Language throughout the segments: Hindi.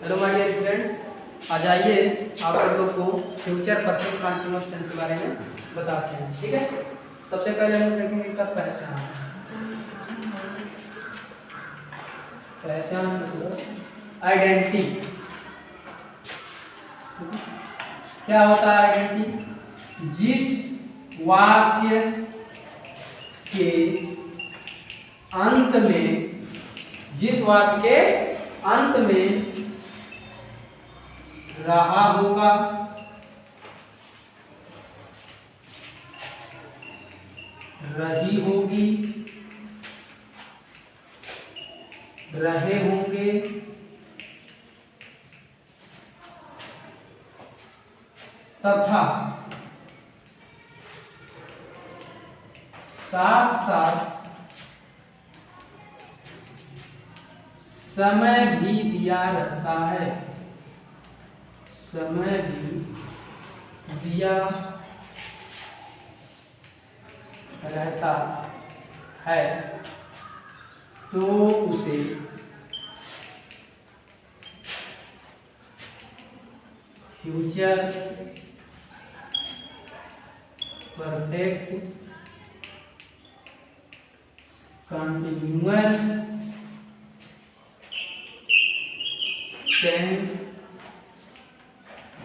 हेलो माय डियर स्टूडेंट्स, आज आइए आप लोगों को फ्यूचर परफेक्ट कंटीन्यूअस टेंस के बारे में बताते हैं। ठीक है, सबसे पहले हम देखेंगे इसका पहचान। पहचान मतलब आइडेंटिटी। क्या होता है आइडेंटिटी? जिस वाक्य के अंत में, जिस वाक्य के अंत में रहा होगा, रही होगी, रहे होंगे तथा साथ साथ समय भी दिया रहता है, समय भी दिया रहता है, तो उसे फ्यूचर परफेक्ट कंटिन्यूअस टेंस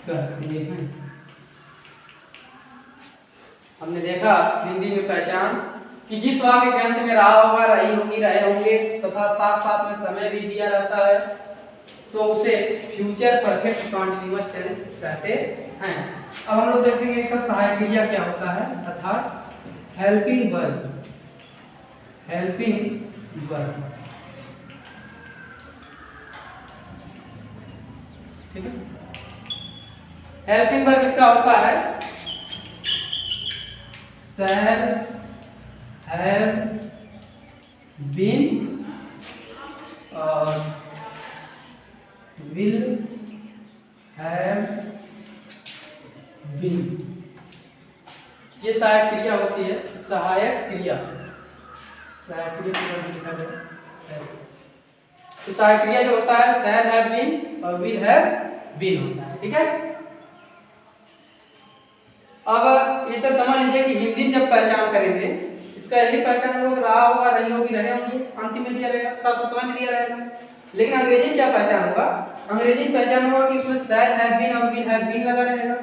कहते हैं। हमने देखा हिंदी में पहचान कि जिस वाक्य के अंत में रहा होगा, रही होगी, रहे होंगे तथा साथ साथ में समय भी दिया रहता है, तो उसे फ्यूचर परफेक्ट कंटीन्यूअस टेंस कहते हैं। अब हम लोग देखेंगे इसका सहायक क्रिया क्या होता है, अर्थात हेल्पिंग वर्ब। हेल्पिंग वर्ब, ठीक है। हेल्पिंग वर्ब इसका होता है शैल, हैव, बीन और विल हैव बीन। ये सहायक क्रिया होती है। सहायक क्रिया, सहायक क्रिया तो सहायक क्रिया जो होता है शैल, हैव बीन और विल हैव बीन होता है। ठीक है, अब इसे समझ लीजिए कि हिंदी जब पहचान करेंगे, इसका यही पहचान होगा, रहा होगा, रही होगी, रहे होंगे, अंतिम में दिया रहेगा, साथ समय में दिया रहेगा। लेकिन अंग्रेजी में क्या पहचान होगा? अंग्रेजी में पहचान होगा कि इसमें शैल, हैव बीन और विल हैव बीन लगा रहेगा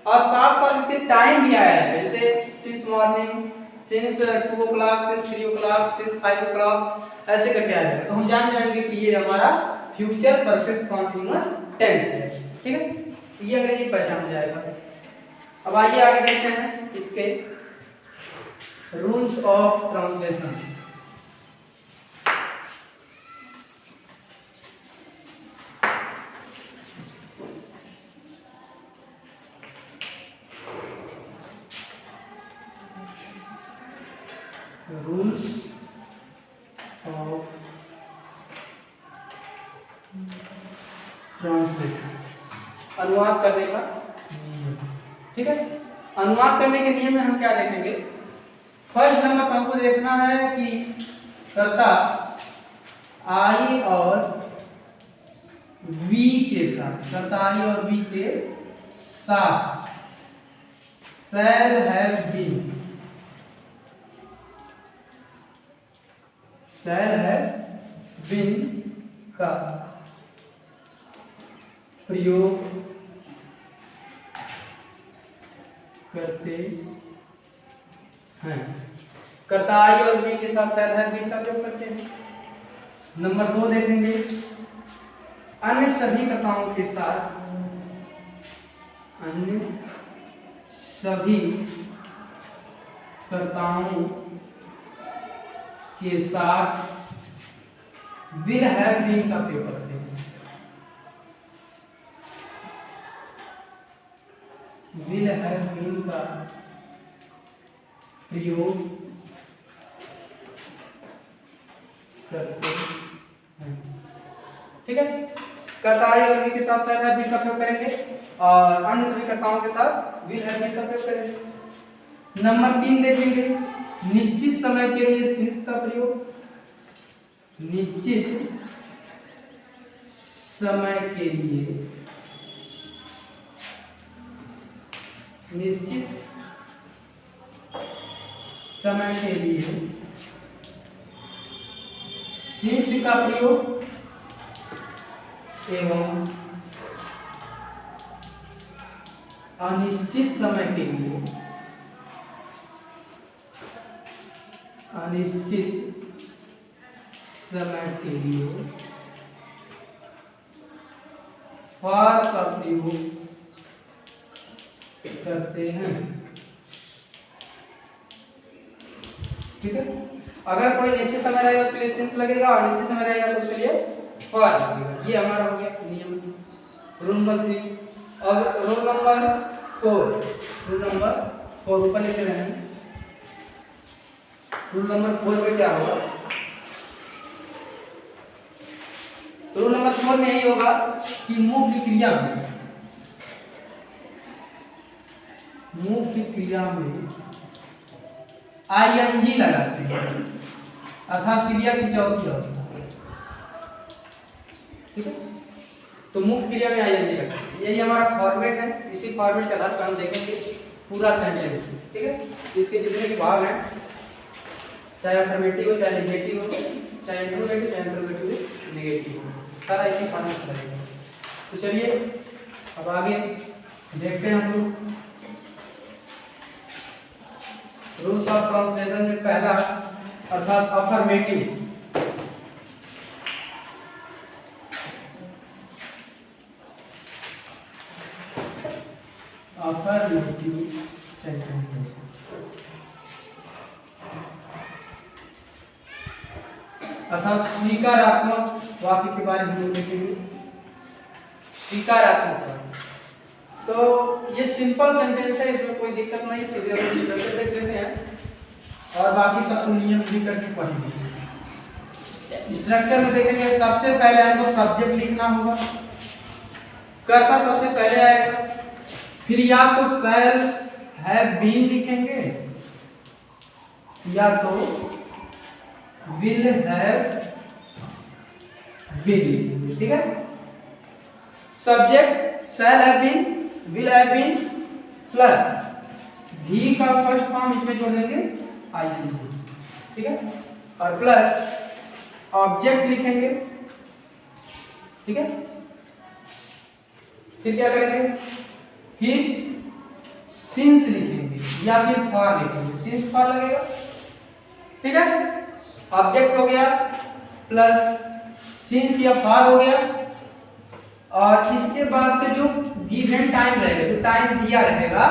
और साथ साथ इसके टाइम भी आया है, जैसे since morning, since 2 o'clock, since 3 o'clock, since 5 o'clock, ऐसे करके आ जाएगा। तो हम जान जाएंगे कि ये हमारा फ्यूचर परफेक्ट कंटीन्यूअस टेंस है। ठीक है, ये अंग्रेजी पहचान हो जाएगा। अब आइए आगे देखते हैं इसके rules of translation. Rules of translation, अनुवाद करने का नियम। ठीक है, अनुवाद करने के नियम में हम क्या देखेंगे? फर्स्ट नंबर पर हमको देखना है कि कर्ता आई और वी के साथ, कर्ता आई और वी के साथ shall, have been, shall, have been का प्रयोग करते हैं। कर्ता आई और बी के साथ शैल, हैव बीन का प्रयोग करते हैं। नंबर 2 देखेंगे, अन्य सभी कर्ताओं के साथ, अन्य सभी कर्ताओं के साथ विल हैव बीन का प्रयोग करते हैं। विल हैव बीन का प्रयोग करते हैं। ठीक है, कर्ता आई और वी के साथ शैल, हैव बीन का प्रयोग करेंगे और अन्य सभी कर्ताओं के साथ विल हैव बीन का प्रयोग करेंगे। नंबर 3 देखेंगे, निश्चित समय के लिए सिंस का प्रयोग, निश्चित समय के लिए, निश्चित समय के लिए सिंस का प्रयोग एवं अनिश्चित समय के लिए, अनिश्चित समय के लिए फॉर का प्रयोग करते हैं। ठीक है, अगर कोई निश्चित समय रहेगा उसके लिए सिंस लगेगा और निश्चित समय रहेगा तो उसके लिए फॉर लगेगा। ये हमारा हो गया नियम रूल नंबर 3। अब रूल नंबर 4, रूल नंबर 4 ऊपर लिखे रहे हैं। रूल नंबर 4 में क्या होगा? रूल नंबर 4 में यही होगा कि मुख्य क्रिया में, मुख्य क्रिया में आईएनजी लगाते हैं अर्थात क्रिया की चौथी अवस्था। ठीक है, तो मुख्य क्रिया में आईएनजी लगाते हैं। यही हमारा फॉर्मेट है। इसी फॉर्मेट के आधार पर हम देखेंगे पूरा सेंटेंस। ठीक है, इसके जितने भी भाग हैं, चाहे अफर्मेटिव हो, चाहे नेगेटिव हो, चाहे इंट्रोगेटिव, चाहे इंट्रोगेटिव नेगेटिव हो, सारा इसी फॉर्मेट में रहेगा। तो चलिए अब आगे देखते हैं हम लोग रूल्स ऑफ ट्रांसलेशन में पहला अर्थात अफर्मेटिव। अफर्मेटिव सेंटेंस अर्थात स्वीकारात्मक वाक्य के बारे में हम देखेंगे। स्वीकारात्मक वाक्य, तो ये सिंपल सेंटेंस है, इसमें कोई दिक्कत नहीं। सीधे हम स्ट्रक्चर देख लेते हैं और बाकी सब नियम भी करके पढ़ेंगे। स्ट्रक्चर में देखेंगे सबसे पहले हमको सब्जेक्ट लिखना होगा, कर्ता सबसे पहले आएगा, फिर या तो शैल हैव बीन लिखेंगे या तो विल हैव बीन लिखेंगे। ठीक है, subject shall have been, will have been plus भी का फर्स्ट फॉर्म इसमें जोड़ देंगे आईएनजी। ठीक है, और प्लस ऑब्जेक्ट लिखेंगे। ठीक है, फिर क्या करेंगे? फिर सिंस लिखेंगे या फिर फॉर लिखेंगे। सिंस फॉर लगेगा। ठीक है, ऑब्जेक्ट हो गया प्लस सिंस या फॉर हो गया, और इसके बाद से जो गिवन टाइम रहेगा, जो टाइम दिया रहेगा,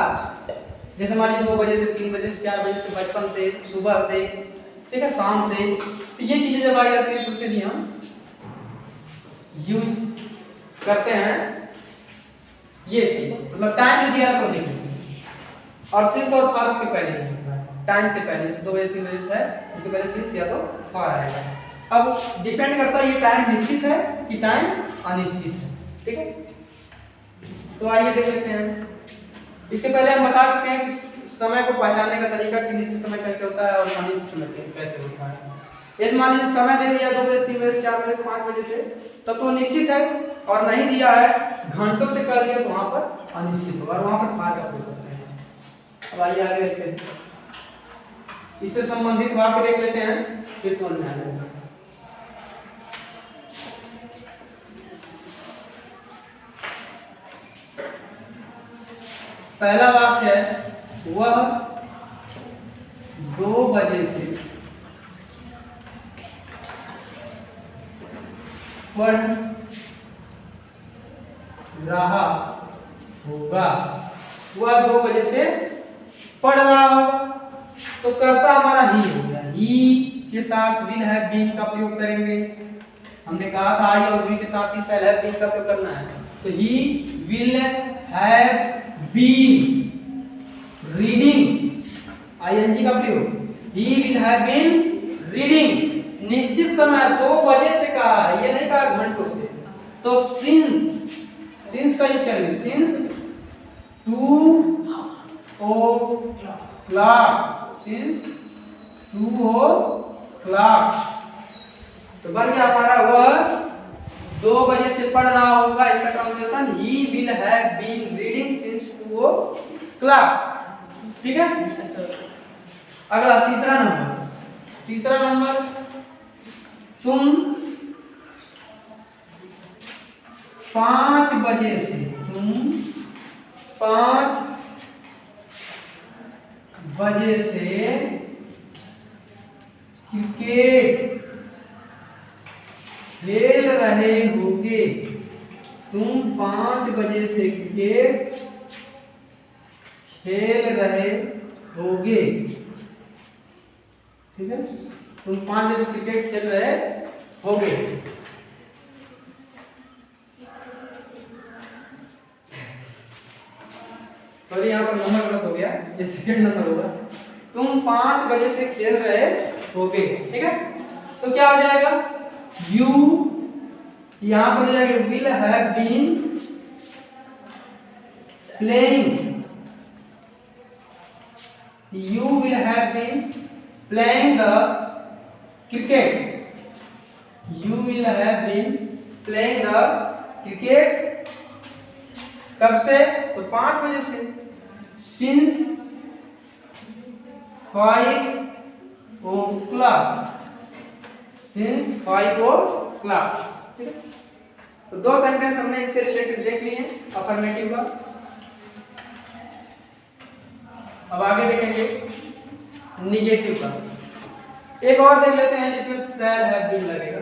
जैसे मान लीजिए 2 बजे से 3 बजे से 4 बजे से, बचपन से, सुबह से, ठीक है, शाम से, तो ये चीजें जब आ जाती है तो उसके लिए हम यूज करते हैं ये चीज, मतलब टाइम जो दिया है तो लिखेंगे। और सिंस और फॉर उसके पहले नहीं होता है, टाइम से पहले, जैसे 2 बजे 3 बजे से है उसके पहले सिंस या तो फॉर आएगा। अब डिपेंड करता है ये टाइम निश्चित है कि टाइम अनिश्चित है। ठीक है, तो आइए देख लेते हैं। इसके पहले हम बता चुके हैं कि समय को पहचानने का तरीका कि निश्चित समय कैसे होता है और अनिश्चित समय कैसे होता है। यदि मान लीजिए समय दे दिया 2 बजे 3 बजे 4 बजे से 5 बजे से, तब तो निश्चित है, और नहीं दिया है घंटों से कर दिया तो वहां पर अनिश्चित होगा, और वहां पर फार का प्रयोग करते हैं। अब आइए आगे देखते हैं, इससे संबंधित वाक्य देख लेते हैं, फिर समझ में आ जाएगा। पहला वाक्य है, वह 2 बजे से पढ़ रहा होगा। वह 2 बजे से पढ़ रहा होगा, तो कर्ता हमारा ही हो गया। ही के साथ विल हैव बीन का प्रयोग करेंगे। हमने कहा था आई और वी के साथ ही शैल हैव बीन का प्रयोग करना है, तो he will have been reading, ING का प्रयोग। He will have been reading, निश्चित समय 2 बजे से कहा है, ये नहीं कहा घंटों से, तो सिंस का यूज करेंगे। सिंस 2 o'clock, सिंस 2 o'clock, तो बन गया हमारा वह 2 बजे से पढ़ रहा होगा, इसका translation he will have been reading since 2 o'clock। ठीक है। अगला तीसरा नंबर, तुम 5 बजे से क्रिकेट खेल रहे होगे। तुम 5 बजे से क्रिकेट खेल रहे होगे। ठीक है, तुम 5 बजे से क्रिकेट खेल रहे होगे। सॉरी, यहाँ पर नंबर गलत हो गया, ये सेकंड नंबर होगा। तुम 5 बजे से खेल रहे होगे। ठीक है, तो क्या हो जाएगा, यू यहाँ पर हो जाएगा will have been playing, you will have been playing the cricket, you will have been playing the cricket कब से, तो 5 बजे से, since 5 o'clock, since 5 o'clock। ठीक है, तो 2 सेंटेंस हमने इससे रिलेटेड देख लिए हैं अफर्मेटिव का। अब आगे देखेंगे निगेटिव का। एक और देख लेते हैं जिसमें शैल हैव बीन लगेगा।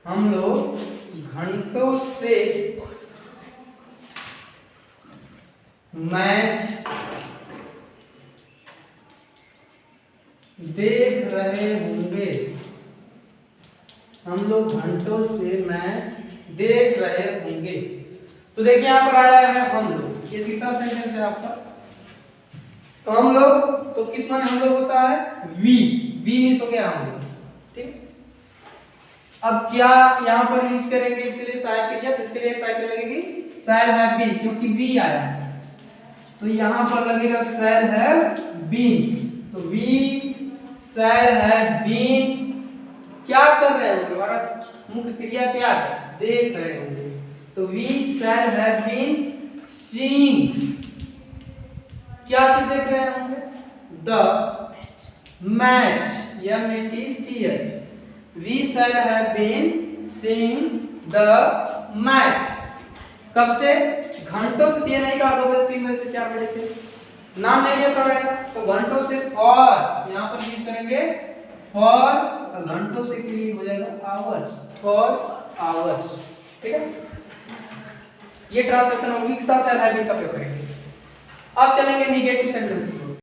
हम लोग घंटों से मैच देख रहे होंगे। हम लोग घंटों से मैच देख रहे होंगे। तो देखिए यहाँ पर आया है हम लोग, ये तीसरा सेंटेंस है आपका। तो हम लोग, तो किस माने हम लोग होता है, वी मिस हो गया हम लोग। ठीक, अब क्या यहाँ पर यूज करेंगे इसके लिए सहायक क्रिया, तो इसके लिए सहायक क्रिया लगेगी शैल हैव बीन, क्योंकि वी आया है तो यहाँ पर लगेगा शैल हैव बीन। तो वी शैल हैव बीन क्या कर रहे होंगे, हमारा मुख्य क्रिया क्या है, देख रहे होंगे। तो we shall have been seeing, क्या चीज देख रहे होंगे, the match, MATCH। We shall have been seeing the match। कब से, घंटों से दिया नहीं कहा, 2 बजे 3 बजे से 4 बजे से, नाम नहीं लिया समय, तो घंटों से और यहाँ पर यूज करेंगे फॉर, घंटों से के लिए हो जाएगा आवर्स, फॉर आवर्स। ठीक है, ये translation of we shall have been का प्रयोग करेंगे। अब चलेंगे निगेटिव सेंटेंस।